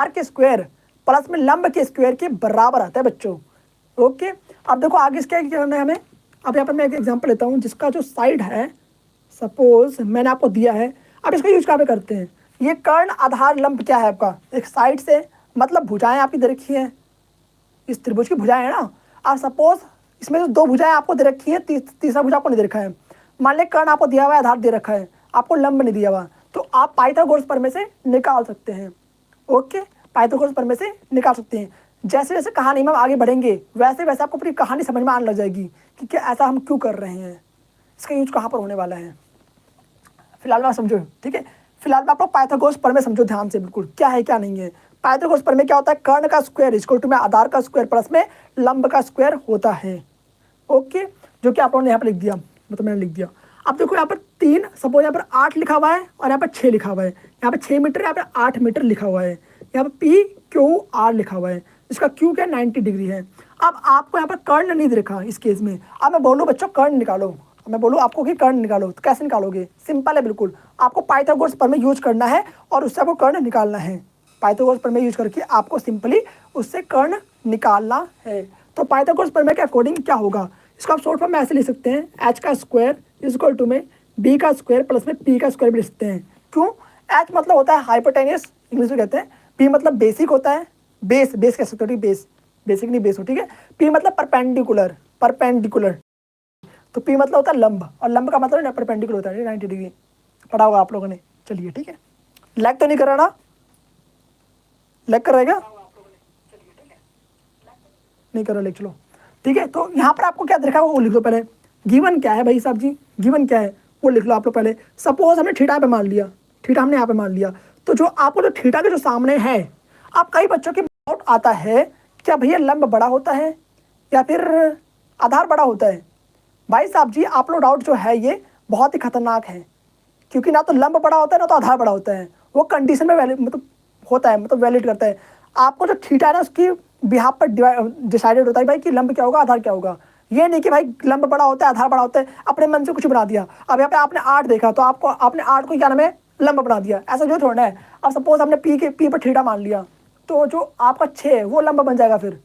आधार के square plus में लंब के स्क्वायर के बराबर आता है बच्चों। ओके, अब देखो आगे इसका क्या करना है हमें। अब यहाँ पर मैं एक एग्जांपल लेता हूँ जिसका जो साइड है, सपोज मैंने आपको दिया है। अब इसका यूज कहाँ पे करते हैं। ये कर्ण आधार लंब क्या है आपका, एक साइड से मतलब भुजाएं आपकी दे रखी हैं, इस त्रिभुज की भुजाएं है ना। अब सपोज इसमें जो दो भुजाएं आपको दे रखी हैं, तीसरा भुजा आपको नहीं दे रखा है। मान लें कर्ण आपको दिया हुआ है, आधार दे रखा है, आपको लंब नहीं दिया हुआ, तो आप पाइथागोरस प्रमेय से निकाल सकते हैं। ओके, पाइथागोरस प्रमेय से निकाल सकते हैं। जैसे जैसे कहानी में हम आगे बढ़ेंगे वैसे वैसे आपको पूरी कहानी समझ में आने लग जाएगी कि क्या ऐसा हम क्यों कर रहे हैं, इसका यूज कहाँ पर होने वाला है। फिलहाल में समझो, ठीक है। फिलहाल में आप लोग पाइथागोरस प्रमेय समझो ध्यान से, बिल्कुल क्या है क्या नहीं है। पाइथागोरस प्रमेय क्या होता है, कर्ण का स्क्वायर इक्वल टू में आधार का स्क्वायर प्लस में लंब का स्क्वायर होता है। ओके, जो कि आप लोगों ने यहाँ पर लिख दिया, मतलब मैंने लिख दिया। अब देखो यहाँ पर 3, सपोज यहाँ पर 8 लिखा हुआ है और यहाँ पर 6 लिखा हुआ है। यहाँ पर 6 मीटर, यहाँ पर 8 मीटर लिखा हुआ है। यहाँ पर पी क्यू आर लिखा हुआ है, इसका क्यू क्या 90 डिग्री है। अब आपको यहाँ पर कर्ण नहीं दिखा इस केस में। अब मैं बोलूँ बच्चों कर्ण निकालो, मैं बोलूँ आपको कि कर्ण निकालो, तो कैसे निकालोगे, सिंपल है बिल्कुल। आपको पाइथागोरस प्रमेय यूज करना है और उससे आपको कर्ण निकालना है। पाइथागोरस प्रमेय यूज करके आपको सिंपली उससे कर्ण निकालना है। तो पाइथागोरस प्रमेय के अकॉर्डिंग क्या होगा, इसको आप शॉर्ट फॉर्म में ऐसे लिख सकते हैं, एच का स्क्वायर इक्वल टू में बी का स्क्वायर प्लस में पी का स्क्वायर भी लिख सकते हैं। क्यों, एच मतलब होता है हाइपोटेनियस, इंग्लिश में कहते हैं। पी मतलब बेसिक होता है, बेस बेस कह सकते हो, बेस बेसिक नहीं बेस हो, ठीक है। पी मतलब परपेंडिकुलर, परपेंडिकुलर, तो पी मतलब होता है लंब, और लंब का मतलब परपेंडिकुलर होता है 90 डिग्री, पढ़ा होगा आप लोगों ने। चलिए ठीक है, लैग तो नहीं कर रहा ना, लैग कर रहेगा, नहीं कर रहा लैग, चलो ठीक है। तो यहाँ पर आपको क्या दिखा वो लिख लो पहले। गिवन क्या है भाई साहब जी, गिवन क्या है वो लिख लो आप लोग पहले। सपोज हमने थीटा पे मान लिया, थीटा हमने यहाँ पे मान लिया, तो जो आपको जो थीटा के जो सामने है, अब कई बच्चों के डाउट आता है क्या भैया लंब बड़ा होता है या फिर आधार बड़ा होता है। भाई साहब जी आप लोग डाउट जो है ये बहुत ही खतरनाक है, क्योंकि ना तो लंब बड़ा होता है ना तो आधार बड़ा होता है। वो कंडीशन में वैलिड मतलब होता है, मतलब वैलिड करता है। आपको जो थीटा है ना उसकी बिहाफ पर डिसाइडेड होता है भाई कि लंब क्या होगा आधार क्या होगा। ये नहीं कि भाई लंब बड़ा होता है आधार बड़ा होता है, अपने मन से कुछ बना दिया। अब यहाँ पे आपने 8 देखा तो आपको आपने 8 को क्या नाम है लंब बना दिया, ऐसा जो थोड़ा है। अब सपोज हमने पी पर थीटा मान लिया, तो जो आपका 6 है वो लंब बन जाएगा फिर।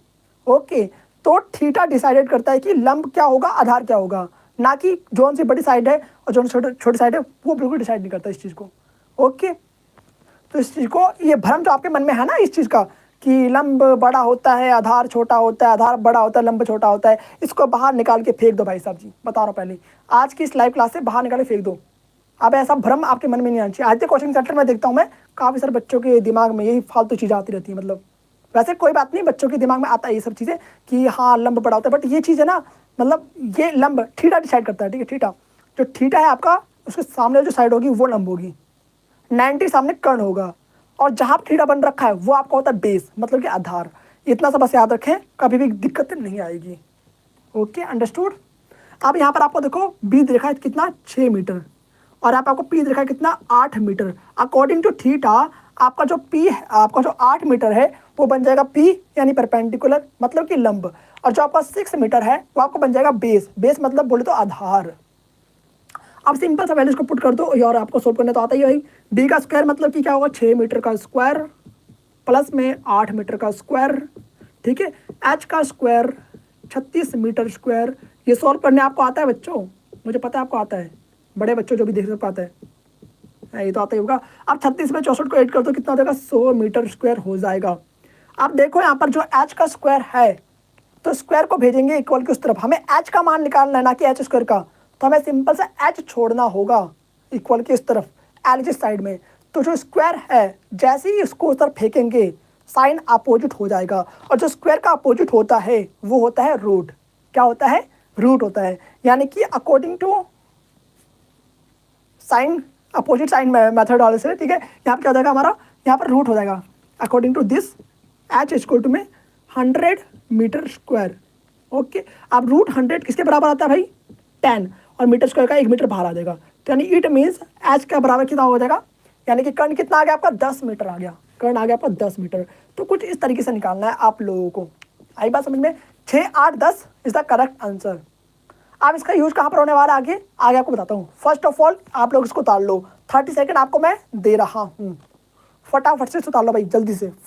ओके, तो थीटा डिसाइडेड करता है कि लंब क्या होगा आधार क्या होगा, ना कि जोन सी बड़ी साइड है और जोन छोटी साइड है वो बिल्कुल डिसाइड नहीं करता इस चीज़ को। ओके, तो इस चीज़ को, ये भ्रम जो आपके मन में है ना इस चीज़ का कि लंब बड़ा होता है आधार छोटा होता है, आधार बड़ा होता है लंब छोटा होता है, इसको बाहर निकाल के फेंक दो भाई साहब जी। बता रहा हूँ पहले, आज की इस लाइव क्लास से बाहर निकाल के फेंक दो। अब ऐसा भ्रम आपके मन में नहीं आना चाहिए। आज के कोचिंग सेंटर में देखता हूँ मैं काफ़ी सारे बच्चों के दिमाग में यही फालतू चीज़ें आती रहती है। मतलब वैसे कोई बात नहीं, बच्चों के दिमाग में आता है ये सब चीज़ें कि हाँ लंब बड़ा होता है, बट ये चीज़ है ना, मतलब ये लंब थीटा डिसाइड करता है, ठीक है। थीटा जो थीटा है आपका, उसके सामने जो साइड होगी वो लंब होगी, 90 सामने कर्ण होगा, और जहाँ थीटा बन रखा है वो आपका होता है बेस, मतलब कि आधार। इतना सा बस याद रखें, कभी भी दिक्कत नहीं आएगी। Okay, understood. अब यहाँ पर आपको देखो बी देखा है कितना 6 मीटर, और यहाँ पर आपको पी देखा है कितना 8 मीटर। अकॉर्डिंग टू थीटा आपका जो पी है, आपका जो 8 मीटर है वो बन जाएगा पी यानी परपेंडिकुलर मतलब कि लंब, और जो आपका 6 मीटर है वो आपको बन जाएगा बेस, बेस मतलब बोले तो आधार। अब सिंपल सा वैल्यूज को पुट कर दो और आपको सोल्व करने तो आता ही है भाई। बी का स्क्वायर मतलब कि क्या होगा 6 मीटर का स्क्वायर प्लस में 8 मीटर का स्क्वायर, ठीक है। एच का स्क्वायर 36 मीटर स्क्वायर। ये सॉल्व करने आपको आता है बच्चों, मुझे पता है आपको आता है, बड़े बच्चों जो भी देख सकते आता है, ये तो आता ही होगा। अब 36 में 64 को ऐड कर दो, कितना हो जाएगा 100 मीटर स्क्वायर हो जाएगा। अब देखो यहाँ पर जो एच का स्क्वायर है, तो स्क्वायर को भेजेंगे इक्वल की उस तरफ, हमें एच का मान निकालना है ना कि एच स्क्वायर का, तो हमें सिंपल सा एच छोड़ना होगा इक्वल की इस तरफ एल जिस साइड में। तो जो स्क्वायर है जैसे ही इसको उस तरफ फेंकेंगे साइन अपोजिट हो जाएगा, और जो स्क्वायर का अपोजिट होता है वो होता है रूट। क्या होता है, रूट होता है। यानी कि according to sign opposite sign method वाले से, ठीक है। यहाँ पर क्या हो जाएगा हमारा, यहाँ पर रूट हो जाएगा according to this H equal to में 100 मीटर स्क्वायर। ओके, अब रूट 100 किसके बराबर आता है भाई 10, और मीटर स्क्वायर का 1 मीटर बाहर आ जाएगा, तो यानी इट मीन्स एच का बराबर कितना हो जाएगा, यानी कि कर्ण कितना आ गया आपका 10 मीटर आ गया, कर्ण आ गया आपका 10 मीटर। तो कुछ इस तरीके से निकालना है आप लोगों को। आई बात समझ में, 6, 8, 10 इज द करेक्ट आंसर। अब इसका यूज कहाँ पर होने वाला है आगे आगे आपको बताता हूँ। फर्स्ट ऑफ ऑल आप लोग इसको उतार लो, 30 सेकेंड आपको मैं दे रहा हूँ, फटाफट से उतार लो भाई जल्दी से।